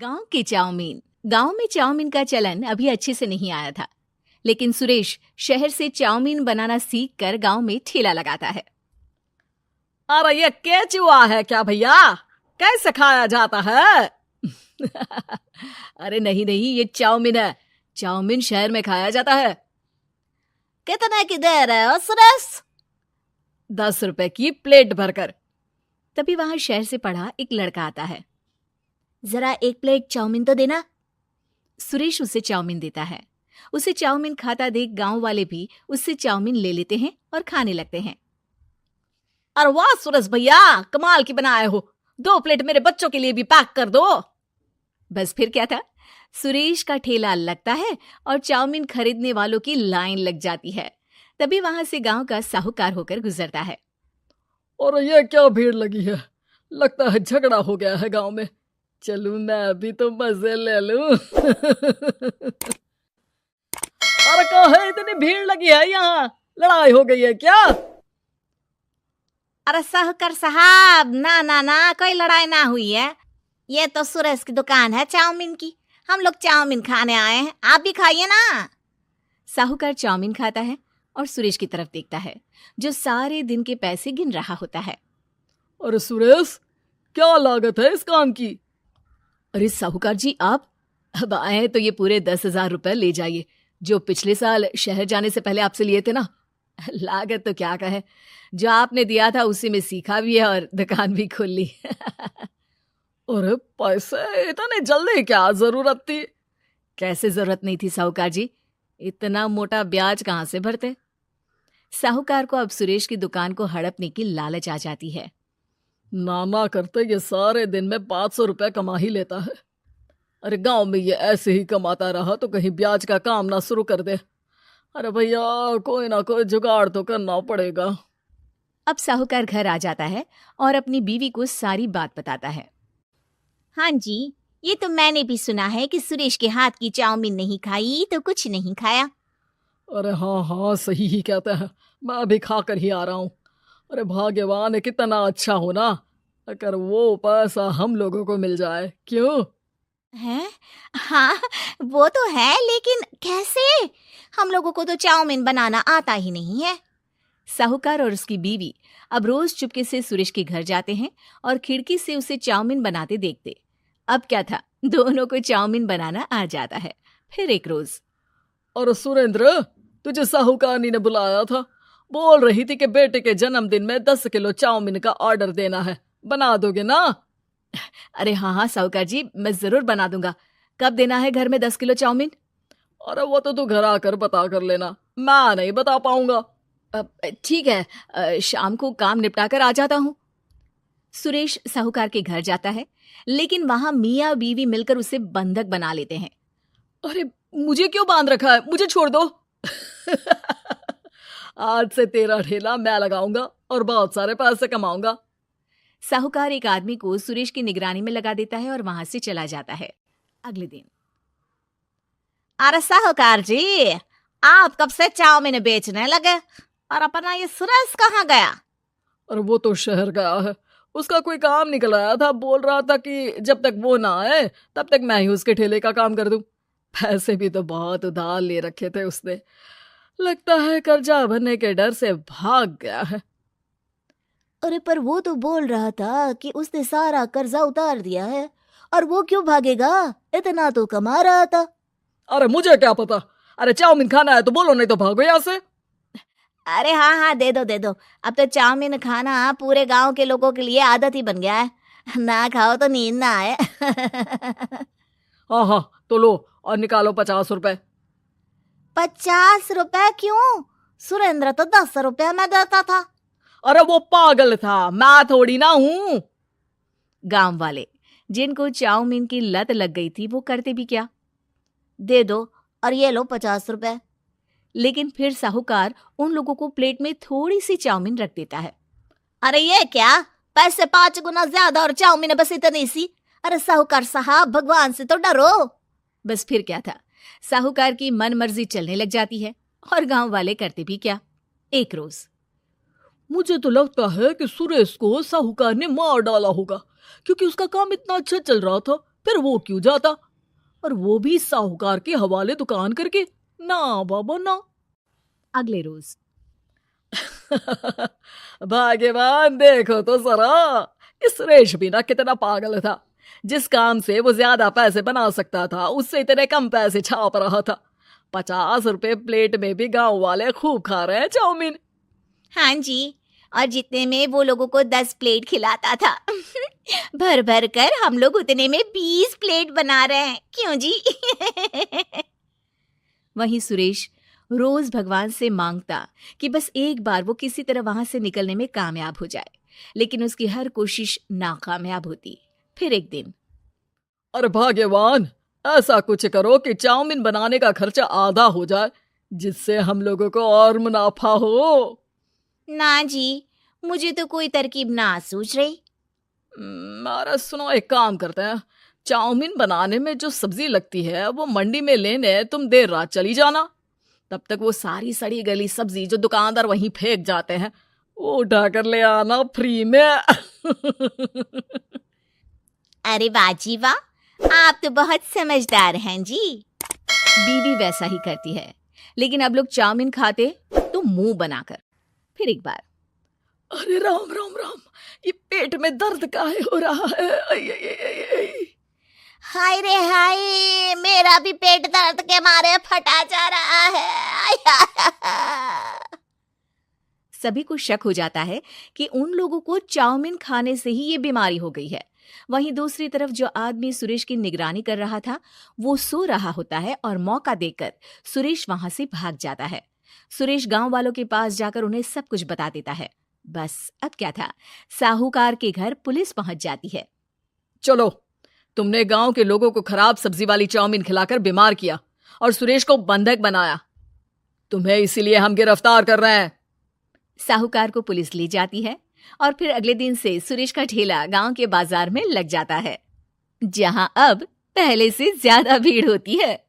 गांव की चाउमीन। गांव में चाउमीन का चलन अभी अच्छे से नहीं आया था, लेकिन सुरेश शहर से चाउमीन बनाना सीखकर गांव में ठेला लगाता है। अरे ये केचुआ है क्या भैया? कैसे खाया जाता है? अरे नहीं, ये चाउमीन है। चाउमीन शहर में खाया जाता है। कितने की दे रहे हो सुरेश? 10 रुपए की प्लेट भरकर। तभी वहां शहर से पढ़ा एक लड़का आता है। जरा एक प्लेट चाउमीन तो देना। सुरेश उसे चाउमीन देता है। उसे चाउमीन खाता देख गांव वाले भी उससे चाउमीन ले लेते हैं और खाने लगते हैं। अरे वाह सुरेश भैया, कमाल की बनाए हो। 2 प्लेट मेरे बच्चों के लिए भी पैक कर दो। बस फिर क्या था, सुरेश का ठेला लगता है और चाउमीन खरीदने वालों की लाइन लग जाती है। तभी वहां से गांव का साहूकार होकर गुजरता है। और ये क्या भीड़ लगी है? लगता है झगड़ा हो गया है गांव में। चलूं मैं अभी तो मजे ले लूं। अरे कहाँ इतनी भीड़ लगी है? यहाँ लड़ाई हो गई है क्या? अरे साहूकार साहब, ना कोई लड़ाई ना हुई है। ये तो सुरेश की दुकान है चाउमीन की। हम लोग चाउमीन खाने आए हैं, आप भी खाइए ना। साहूकार चाउमीन खाता है और सुरेश की तरफ देखता है, जो सारे दिन के पैसे गिन रहा होता है। अरे सुरेश, क्या लागत है इस काम की? अरे साहूकार जी, आप अब आए हैं तो ये पूरे 10,000 रुपए ले जाइए, जो पिछले साल शहर जाने से पहले आपसे लिए थे ना। लागत तो क्या कहे, जो आपने दिया था उसी में सीखा भी है और दुकान भी खोल ली। अरे पैसे इतने जल्दी क्या जरूरत थी? कैसे जरूरत नहीं थी साहूकार जी, इतना मोटा ब्याज कहाँ से भरते। साहूकार को अब सुरेश की दुकान को हड़पने की लालच आ जाती है। नाना करते ये सारे दिन में 500 रुपए कमा ही लेता है। अरे गांव में ये ऐसे ही कमाता रहा तो कहीं ब्याज का काम ना शुरू कर दे। अरे भैया, कोई ना कोई जुगाड़ तो करना पड़ेगा। अब साहूकार घर आ जाता है और अपनी बीवी को सारी बात बताता है। हाँ जी, ये तो मैंने भी सुना है कि सुरेश के हाथ की चाउमीन नहीं खाई तो कुछ नहीं खाया। अरे हाँ, सही ही कहते हैं। मैं अभी खा कर ही आ रहा हूँ। अरे भाग्यवान है, कितना अच्छा हो ना अगर वो पैसा हम लोगों को मिल जाए। क्यों है? हाँ, वो तो है, लेकिन कैसे? हम लोगों को तो चाउमीन बनाना आता ही नहीं है। साहूकार और उसकी बीवी अब रोज चुपके से सुरेश के घर जाते हैं और खिड़की से उसे चाउमीन बनाते देखते। अब क्या था, दोनों को चाउमीन बनाना आ जाता है। फिर एक रोज, और सुरेंद्र, तुझे साहूकारनी ने बुलाया था। बोल रही थी कि बेटे के जन्मदिन में 10 किलो चाउमीन का ऑर्डर देना है। बना दोगे ना? अरे हाँ साहूकार जी, मैं जरूर बना दूंगा। कब देना है घर में 10 किलो चाउमीन? अरे वो तो तू घर आकर बता कर लेना, मैं नहीं बता पाऊंगा। ठीक है, शाम को काम निपटा कर आ जाता हूँ। सुरेश साहूकार के घर जाता है, लेकिन वहां मियाँ बीवी मिलकर उसे बंधक बना लेते हैं। अरे मुझे क्यों बांध रखा है? मुझे छोड़ दो। आज से तेरा ठेला मैं लगाऊंगा और बहुत सारे पैसे कमाऊंगा। साहूकार एक आदमी को सुरेश की निगरानी में लगा देता है और वहां से चला जाता है। अगले दिन, अरे साहूकार जी, आप कब से चाउमीन बेचने लगे? और अपना ये सुरेश कहाँ गया? और वो तो शहर गया है। उसका कोई काम निकल आया था। बोल रहा था कि जब तक वो ना आए तब तक मैं ही उसके ठेले का काम कर दूं। पैसे भी तो बहुत उधार ले रखे थे उसने। लगता है कर्जा भरने के डर से भाग गया है। अरे पर वो तो बोल रहा था कि उसने सारा कर्जा उतार दिया है। और वो क्यों भागेगा? इतना तो कमा रहा था। अरे मुझे क्या पता। अरे चाउमीन खाना है तो बोलो, नहीं तो भागो यहाँ से। अरे हाँ, दे दो। अब तो चाउमीन खाना पूरे गांव के लोगों के लिए आदत ही बन गया है। ना खाओ तो नींद ना आए। हाँ, तो लो और निकालो 50 रुपए। 50 रुपए क्यों? सुरेंद्र तो 10 रुपए में देता था। अरे वो पागल था, मैं थोड़ी ना हूं। गांव वाले, जिनको चाउमीन की लत लग गई थी, वो करते भी क्या, दे दो और ये लो 50 रुपए। लेकिन फिर साहूकार उन लोगों को प्लेट में थोड़ी सी चाउमीन रख देता है। अरे ये क्या? पैसे 5 गुना ज्यादा और चाउमीन बस इतनी सी। अरे साहूकार साहब, भगवान से तो डरो। बस फिर क्या था, साहूकार की मन मर्जी चलने लग जाती है और गांव वाले करते भी क्या। एक रोज, मुझे तो लगता है कि सुरेश को साहूकार ने मार डाला होगा, क्योंकि उसका काम इतना अच्छा चल रहा था। फिर वो क्यों जाता, और वो भी साहूकार के हवाले दुकान करके? ना बाबा ना। अगले रोज भाग्यवान, देखो तो जरा, इस सुरेश भी ना कितना पागल था। जिस काम से वो ज्यादा पैसे बना सकता था उससे इतने कम पैसे छाप रहा था। 50 रुपए प्लेट में भी गांव वाले खूब खा रहे हैं चाउमीन। हाँ जी, और जितने में वो लोगों को 10 प्लेट खिलाता था भर भर कर हम लोग उतने में 20 प्लेट बना रहे हैं, क्यों जी? वहीं सुरेश रोज भगवान से मांगता कि बस एक बार वो किसी तरह वहां से निकलने में कामयाब हो जाए, लेकिन उसकी हर कोशिश नाकामयाब होती। फिर एक दिन, अरे भाग्यवान, ऐसा कुछ करो कि चाउमीन बनाने का खर्चा आधा हो जाए, जिससे हम लोगों को और मुनाफा हो। ना जी, मुझे तो कोई तरकीब ना सूझ रही। अरे सुनो, एक काम करते हैं, चाउमीन बनाने में जो सब्जी लगती है वो मंडी में लेने तुम देर रात चली जाना। तब तक वो सारी सड़ी गली सब्जी जो दुकानदार वहीं फेंक जाते हैं वो उठा कर ले आना फ्री में। अरे वाह जी वाह, आप तो बहुत समझदार हैं जी। बीवी वैसा ही करती है, लेकिन अब लोग चाउमीन खाते तो मुंह बनाकर। फिर एक बार, अरे राम राम राम, ये पेट में दर्द काहे हो रहा है? आई, आई, आई, आई, आई। हाय रे हाय, मेरा भी पेट दर्द के मारे फटा जा रहा है। सभी को शक हो जाता है कि उन लोगों को चाउमीन खाने से ही ये बीमारी हो गई है। वहीं दूसरी तरफ जो आदमी सुरेश की निगरानी कर रहा था वो सो रहा होता है और मौका देकर सुरेश वहां से भाग जाता है। सुरेश गांव वालों के पास जाकर उन्हें सब कुछ बता देता है। बस अब क्या था, साहूकार के घर पुलिस पहुंच जाती है। चलो, तुमने गांव के लोगों को खराब सब्जी वाली चाउमीन खिलाकर बीमार किया और सुरेश को बंधक बनाया। तुम्हें इसीलिए हम गिरफ्तार कर रहे हैं। साहूकार को पुलिस ले जाती है और फिर अगले दिन से सुरेश का ठेला गांव के बाजार में लग जाता है, जहां अब पहले से ज्यादा भीड़ होती है।